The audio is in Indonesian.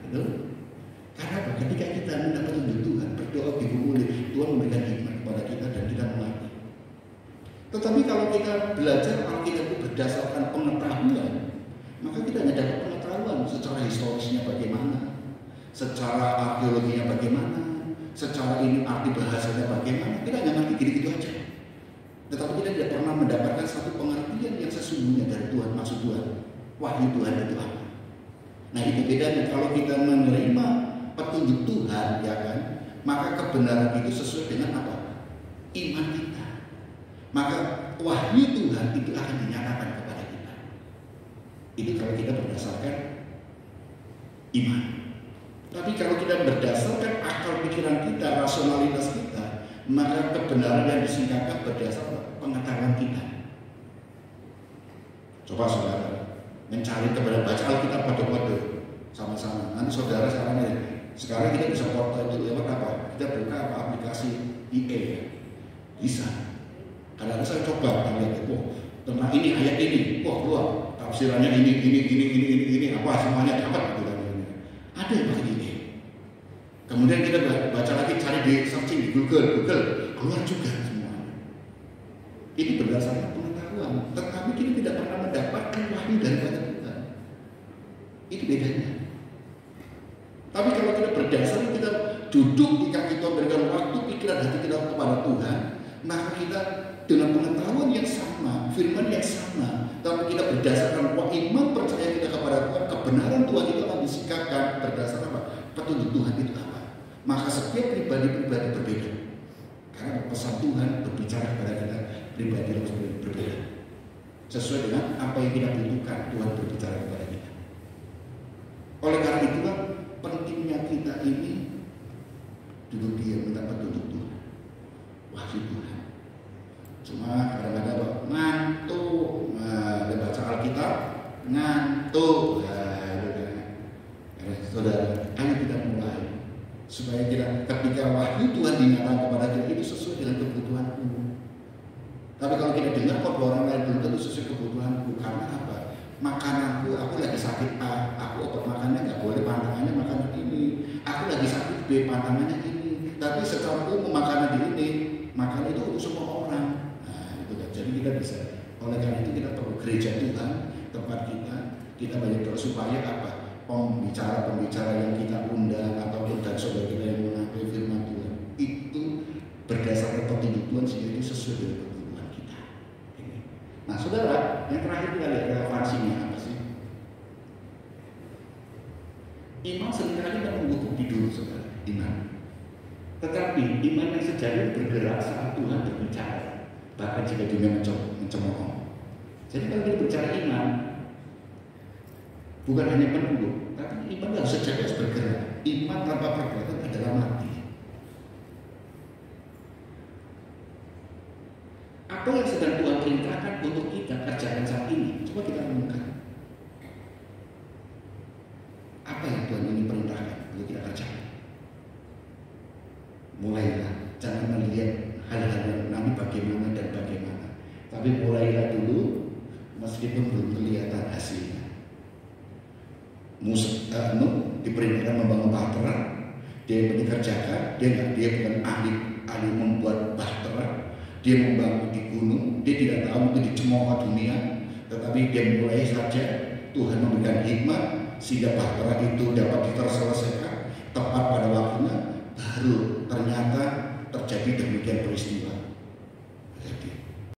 Betul? Karena apa? Ketika kita minta petunjuk Tuhan, berdoa dimulai, Tuhan memberikan hikmat kepada kita dan kita mengerti. Tetapi kalau kita belajar Alkitab itu berdasarkan pengetahuan, maka kita hanya dapat pengetahuan secara historisnya bagaimana, secara arkeologinya bagaimana, secara ini arti bahasanya bagaimana. Kita hanya ngerti gitu-gitu aja. Tetapi kita tidak pernah mendapatkan satu pengertian yang sesungguhnya dari Tuhan, maksud Tuhan, wahyu Tuhan itu apa. Nah itu bedanya. Kalau kita menerima petunjuk Tuhan, ya kan, maka kebenaran itu sesuai dengan apa? Iman kita. Maka wahyu Tuhan itu akan dinyatakan kepada kita. Itu kalau kita berdasarkan iman. Tapi kalau kita berdasarkan akal pikiran kita, rasionalitas kita, maka kebenaran yang disingkapkan berdasarkan pengetahuan kita. Coba saudara mencari kebenaran, baca Alkitab kode-kode sama-sama. Nanti saudara sekarang kita bisa foto itu lewat apa? Kita buka apa aplikasi IE, bisa. Kadang-kadang saya coba lihat, tentang ini ayat ini, keluar tafsirannya ini, apa semuanya dapat gitu kan. Ada yang pakai ini. Kemudian kita baca lagi, cari di searching di Google keluar juga semuanya. Ini berdasarkan pengetahuan, tetapi kita tidak pernah mendapatkan wahyu daripada Tuhan. Itu bedanya. Tapi kalau kita berdasar, kita duduk di kaki Tuhan, berikan waktu pikiran hati kita kepada Tuhan, maka kita dengan pengetahuan yang sama, firman yang sama, tapi kita berdasarkan iman percaya kita kepada Tuhan, kebenaran Tuhan itu akan disikapkan berdasarkan apa? Petunjuk Tuhan itu apa? Maka setiap pribadi-pribadi berbeda. Karena pesan Tuhan berbicara kepada kita pribadi harus berbeda. Sesuai dengan apa yang kita butuhkan, Tuhan berbicara kepada kita. Oleh karena itulah pentingnya kita ini duduk diam minta petunjuk Tuhan, wahyu Tuhan. Cuma kadang-kadang ngantuk, baca Alkitab ngantuk, saudara, ayo kita mulai supaya kita ketika wahyu Tuhan dinyatakan kepada kita itu sesuai dengan kebutuhanku. Tapi kalau kita dengar kok orang lain belum tentu sesuai kebutuhanku, karena apa? Makananku, aku lagi sakit A, aku obat makannya nggak boleh, pantangannya makanan ini. Aku lagi sakit B, pantangannya ini. Tapi secara umum makanan ini, makanan itu untuk semua orang. Jadi kita bisa, oleh karena itu kita perlu gereja Tuhan, tempat kita banyak doa supaya apa? Pembicara-pembicara yang kita undang ataupun dan saudara kita yang mengambil firman Tuhan itu berdasarkan petunjuk Tuhan sehingga itu sesuai dengan kebutuhan kita. Nah saudara, yang terakhir kita lihat relevansinya apa sih? Iman seringkali kita mengutuk dulu saudara, iman. Tetapi iman yang sejati bergerak saat Tuhan berbicara. Bahkan jika dunia mencemooh. Jadi kalau kita bicara iman, bukan hanya menunggu, tapi iman harus sejati, harus bergerak. Iman tanpa perbuatan adalah mati. Apa yang sedang Tuhan perintahkan untuk kita kerjakan saat ini? Coba kita renungkan. Apa yang Tuhan ini perintahkan untuk kita kerjakan? Mulailah, jangan melihat hal-hal yang nanti bagaimana dan bagaimana. Tapi mulailah dulu meskipun belum kelihatan hasilnya. Diperintahkan membangun bahtera, dia yang dikerjakan, dia bukan ahli membuat bahtera, dia membangun di gunung, dia tidak tahu itu dicemooh dunia, tetapi dia mulai saja. Tuhan memberikan hikmat sehingga bahtera itu dapat terselesaikan tepat pada waktunya, baru ternyata terjadi demikian peristiwa. Jadi